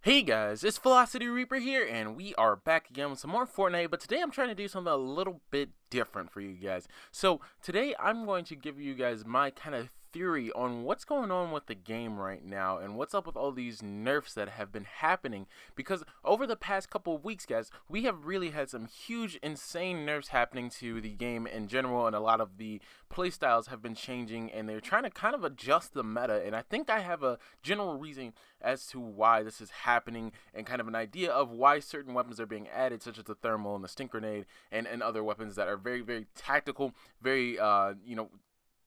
Hey guys, it's Velocity Reaper here, and we are back again with some more Fortnite, but today I'm trying to do something a little bit different for you guys. So, today I'm going to give you guys my kind of theory on what's going on with the game right now, and what's up with all these nerfs that have been happening, because over the past couple of weeks, guys, we have really had some huge, insane nerfs happening to the game in general, and a lot of the playstyles have been changing, and they're trying to kind of adjust the meta, and I think I have a general reason as to why this is happening and kind of an idea of why certain weapons are being added, such as the thermal and the stink grenade and other weapons that are very, very tactical, very,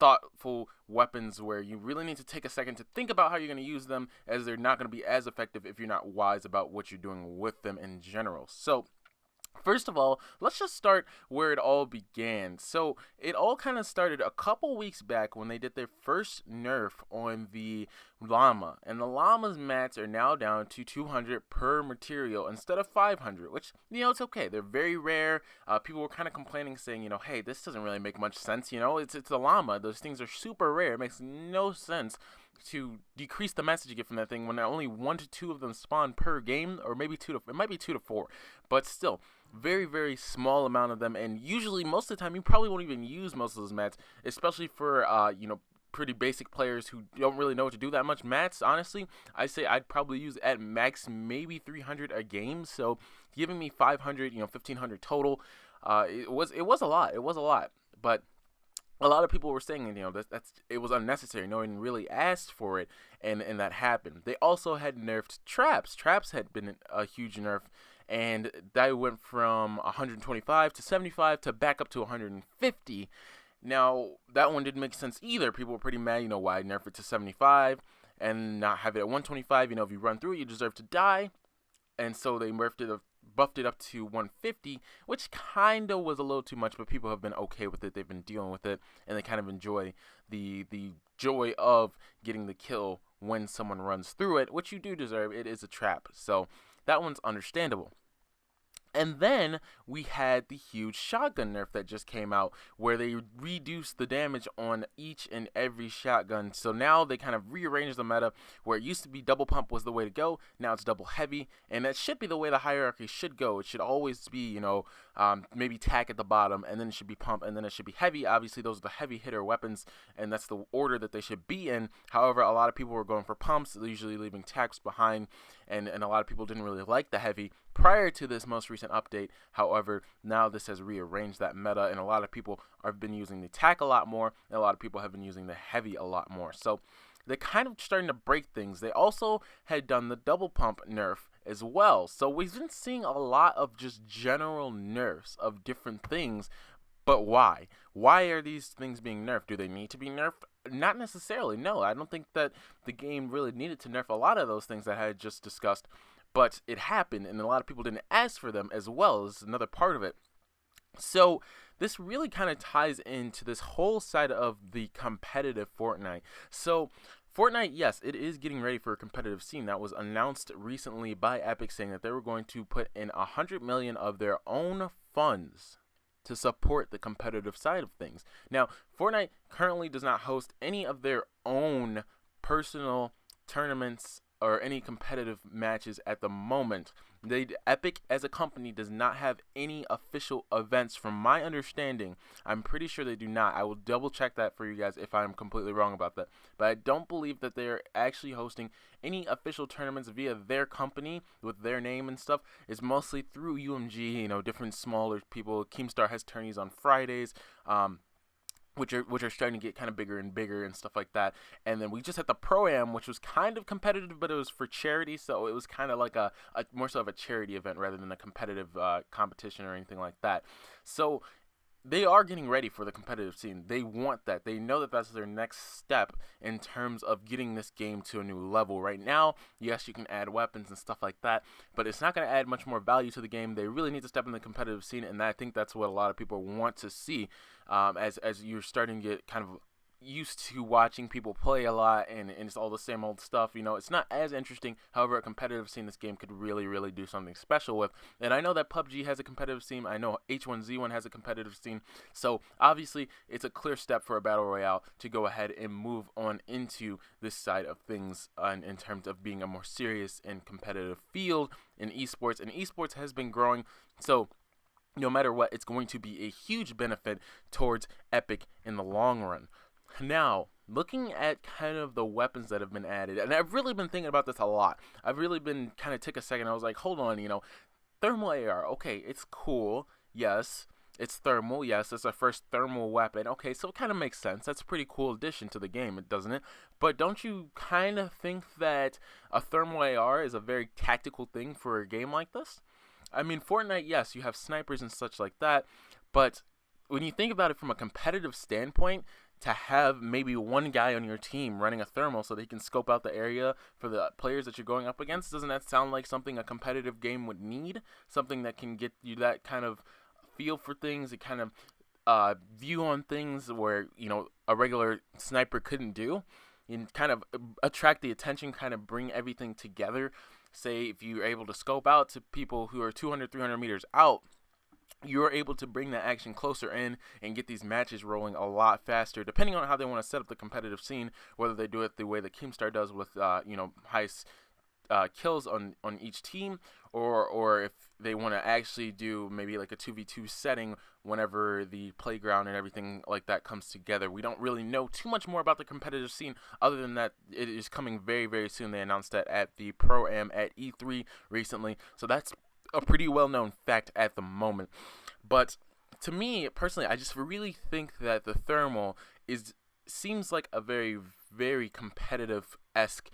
thoughtful weapons where you really need to take a second to think about how you're going to use them, as they're not going to be as effective if you're not wise about what you're doing with them in general. So, first of all, let's just start where it all began. So, it all kind of started a couple weeks back when they did their first nerf on the llama. And the llama's mats are now down to 200 per material instead of 500, which, it's okay. They're very rare. People were kind of complaining, saying, hey, this doesn't really make much sense. It's a llama. Those things are super rare. It makes no sense to decrease the message you get from that thing when only 1 to 2 of them spawn per game, or maybe it might be 2 to 4, but still very, very small amount of them. And usually most of the time you probably won't even use most of those mats, especially for pretty basic players who don't really know what to do that much. Mats, honestly, I say I'd probably use at max maybe 300 a game. So giving me 500, 1500 total, it was a lot, but a lot of people were saying, it was unnecessary. No one really asked for it, and that happened. They also had nerfed traps. Traps had been a huge nerf, and that went from 125 to 75 to back up to 150. Now, that one didn't make sense either. People were pretty mad, why nerf it to 75 and not have it at 125? If you run through it, you deserve to die. And so they buffed it up to 150, which kind of was a little too much, but people have been okay with it. They've been dealing with it, and they kind of enjoy the joy of getting the kill when someone runs through it, which you do deserve. It is a trap, so that one's understandable. And then we had the huge shotgun nerf that just came out, where they reduced the damage on each and every shotgun. So now they kind of rearranged the meta, where it used to be double pump was the way to go. Now it's double heavy, and that should be the way the hierarchy should go. It should always be, maybe tack at the bottom, and then it should be pump, and then it should be heavy. Obviously, those are the heavy hitter weapons, and that's the order that they should be in. However, a lot of people were going for pumps, usually leaving tacks behind, and a lot of people didn't really like the heavy prior to this most recent update. However, now this has rearranged that meta, and a lot of people have been using the tack a lot more, and a lot of people have been using the heavy a lot more. So they're kind of starting to break things. They also had done the double pump nerf as well. So we've been seeing a lot of just general nerfs of different things. But why? Why are these things being nerfed? Do they need to be nerfed? Not necessarily. No, I don't think that the game really needed to nerf a lot of those things that I had just discussed. But it happened, and a lot of people didn't ask for them as well. Is another part of it. So this really kind of ties into this whole side of the competitive Fortnite. So Fortnite, yes, it is getting ready for a competitive scene. That was announced recently by Epic, saying that they were going to put in 100 million of their own funds to support the competitive side of things. Now, Fortnite currently does not host any of their own personal tournaments or any competitive matches at the moment. Epic as a company does not have any official events, from my understanding. I'm pretty sure they do not. I will double check that for you guys if I'm completely wrong about that. But I don't believe that they're actually hosting any official tournaments via their company with their name and stuff. It's mostly through UMG, different smaller people. Keemstar has tourneys on Fridays. Which are starting to get kind of bigger and bigger and stuff like that. And then we just had the ProAm, which was kind of competitive, but it was for charity, so it was kind of like a more so of a charity event rather than a competitive competition or anything like that. So they are getting ready for the competitive scene. They want that. They know that that's their next step in terms of getting this game to a new level. Right now, yes, you can add weapons and stuff like that, but it's not going to add much more value to the game. They really need to step in the competitive scene, and I think that's what a lot of people want to see, as you're starting to get kind of used to watching people play a lot, and it's all the same old stuff. It's not as interesting. However, a competitive scene this game could really, really do something special with. And I know that PUBG has a competitive scene. I know H1Z1 has a competitive scene. So obviously, it's a clear step for a battle royale to go ahead and move on into this side of things in terms of being a more serious and competitive field in esports. And esports has been growing. So no matter what, it's going to be a huge benefit towards Epic in the long run. Now, looking at kind of the weapons that have been added, and I've really been thinking about this a lot. I've really been kind of took a second. I was like, hold on, thermal AR. Okay, it's cool. Yes, it's thermal. Yes, it's our first thermal weapon. Okay, so it kind of makes sense. That's a pretty cool addition to the game, doesn't it? But don't you kind of think that a thermal AR is a very tactical thing for a game like this? I mean, Fortnite, yes, you have snipers and such like that, but when you think about it from a competitive standpoint, to have maybe one guy on your team running a thermal so they can scope out the area for the players that you're going up against, doesn't that sound like something a competitive game would need? Something that can get you that kind of feel for things, a kind of view on things where, a regular sniper couldn't do, and kind of attract the attention, kind of bring everything together. Say if you're able to scope out to people who are 200, 300 meters out, you're able to bring that action closer in and get these matches rolling a lot faster, depending on how they want to set up the competitive scene, whether they do it the way that Keemstar does with, highest kills on each team, or if they want to actually do maybe like a 2v2 setting whenever the playground and everything like that comes together. We don't really know too much more about the competitive scene other than that it is coming very, very soon. They announced that at the ProAm at E3 recently, so that's a pretty well-known fact at the moment. But to me personally, I just really think that the thermal seems like a very, very competitive-esque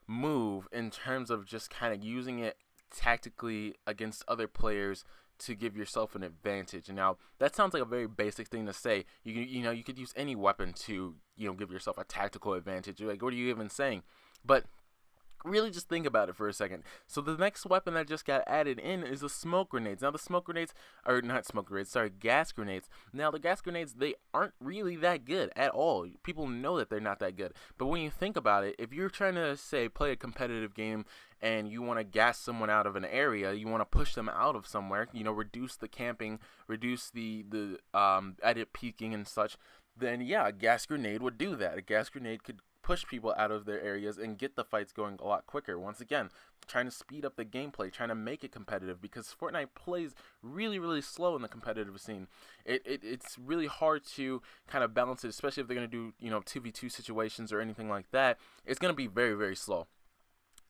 move in terms of just kind of using it tactically against other players to give yourself an advantage. And now that sounds like a very basic thing to say. You could use any weapon to give yourself a tactical advantage. You're like, what are you even saying? But really just think about it for a second. So the next weapon that just got added in is the smoke grenades. Now the smoke grenades are not smoke grenades, sorry, gas grenades. Now the gas grenades, they aren't really that good at all. People know that they're not that good. But when you think about it, if you're trying to say play a competitive game and you want to gas someone out of an area, you want to push them out of somewhere, reduce the camping, reduce the edit peeking and such, then yeah, a gas grenade would do that. A gas grenade could push people out of their areas and get the fights going a lot quicker. Once again, trying to speed up the gameplay, trying to make it competitive, because Fortnite plays really, really slow in the competitive scene. It's really hard to kind of balance it, especially if they're going to do 2v2 situations or anything like that. It's going to be very, very slow.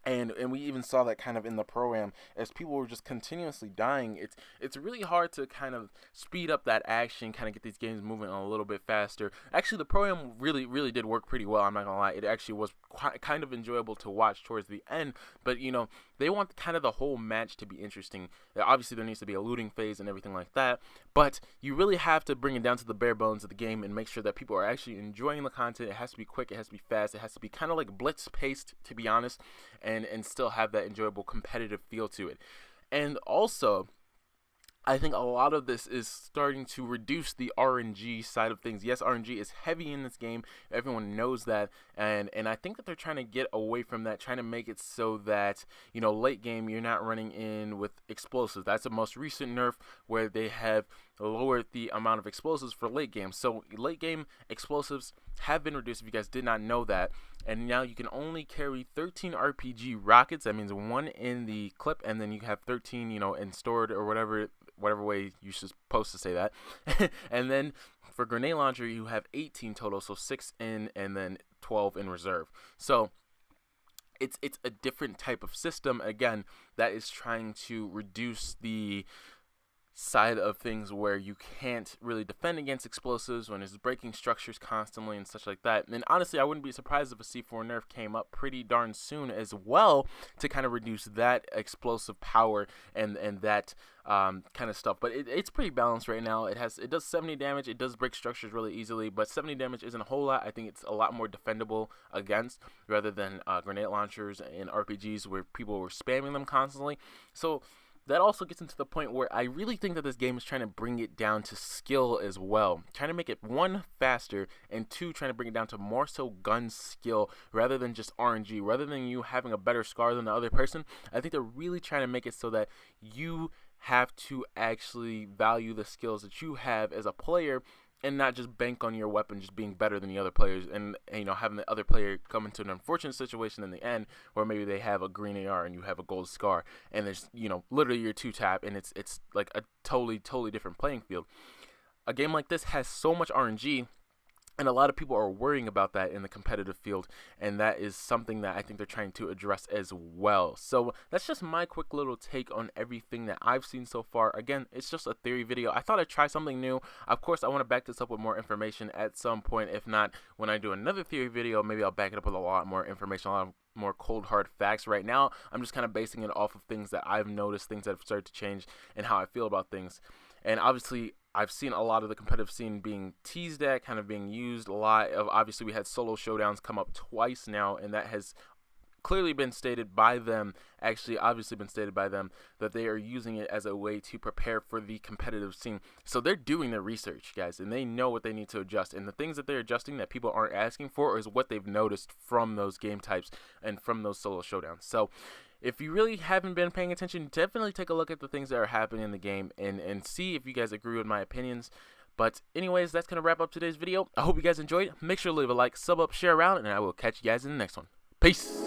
And we even saw that kind of in the Pro-Am as people were just continuously dying. It's really hard to kind of speed up that action, kind of get these games moving a little bit faster. Actually, the Pro-Am really, really did work pretty well. I'm not gonna lie. It actually was kind of enjoyable to watch towards the end. But they want kind of the whole match to be interesting. Obviously, there needs to be a looting phase and everything like that. But you really have to bring it down to the bare bones of the game and make sure that people are actually enjoying the content. It has to be quick. It has to be fast. It has to be kind of like blitz paced, to be honest. And still have that enjoyable competitive feel to it. And also, I think a lot of this is starting to reduce the RNG side of things. Yes, RNG is heavy in this game. Everyone knows that. And I think that they're trying to get away from that, trying to make it so that, late game, you're not running in with explosives. That's the most recent nerf where they have lowered the amount of explosives for late game. So late game explosives have been reduced, if you guys did not know that. And now you can only carry 13 RPG rockets. That means one in the clip, and then you have 13, in stored or whatever way you're supposed to say that. And then for grenade launcher, you have 18 total, so 6 in and then 12 in reserve. So it's a different type of system, again, that is trying to reduce the side of things where you can't really defend against explosives when it's breaking structures constantly and such like that. And honestly, I wouldn't be surprised if a C4 nerf came up pretty darn soon as well to kind of reduce that explosive power and that kind of stuff. But it's pretty balanced right now. It does 70 damage. It does break structures really easily, but 70 damage isn't a whole lot. I think it's a lot more defendable against rather than grenade launchers and RPGs where people were spamming them constantly. So that also gets into the point where I really think that this game is trying to bring it down to skill as well. Trying to make it, one, faster, and two, trying to bring it down to more so gun skill rather than just RNG. Rather than you having a better scar than the other person, I think they're really trying to make it so that you have to actually value the skills that you have as a player and not just bank on your weapon just being better than the other players, and you know, having the other player come into an unfortunate situation in the end where maybe they have a green AR and you have a gold scar, and there's, you know, literally your two tap, and it's like a totally different playing field. A game like this has so much RNG, and a lot of people are worrying about that in the competitive field, and that is something that I think they're trying to address as well. So that's just my quick little take on everything that I've seen so far. Again, it's just a theory video. I thought I'd try something new. Of course, I want to back this up with more information at some point. If not, when I do another theory video, maybe I'll back it up with a lot more information, a lot more cold hard facts. Right now, I'm just kind of basing it off of things that I've noticed, things that have started to change, and how I feel about things. And obviously, I've seen a lot of the competitive scene being teased at, kind of being used a lot. Obviously, we had solo showdowns come up twice now, and that has clearly been stated by them, obviously been stated by them, that they are using it as a way to prepare for the competitive scene. So they're doing their research, guys, and they know what they need to adjust. And the things that they're adjusting that people aren't asking for is what they've noticed from those game types and from those solo showdowns. So if you really haven't been paying attention, definitely take a look at the things that are happening in the game and see if you guys agree with my opinions. But anyways, that's going to wrap up today's video. I hope you guys enjoyed. Make sure to leave a like, sub up, share around, and I will catch you guys in the next one. Peace!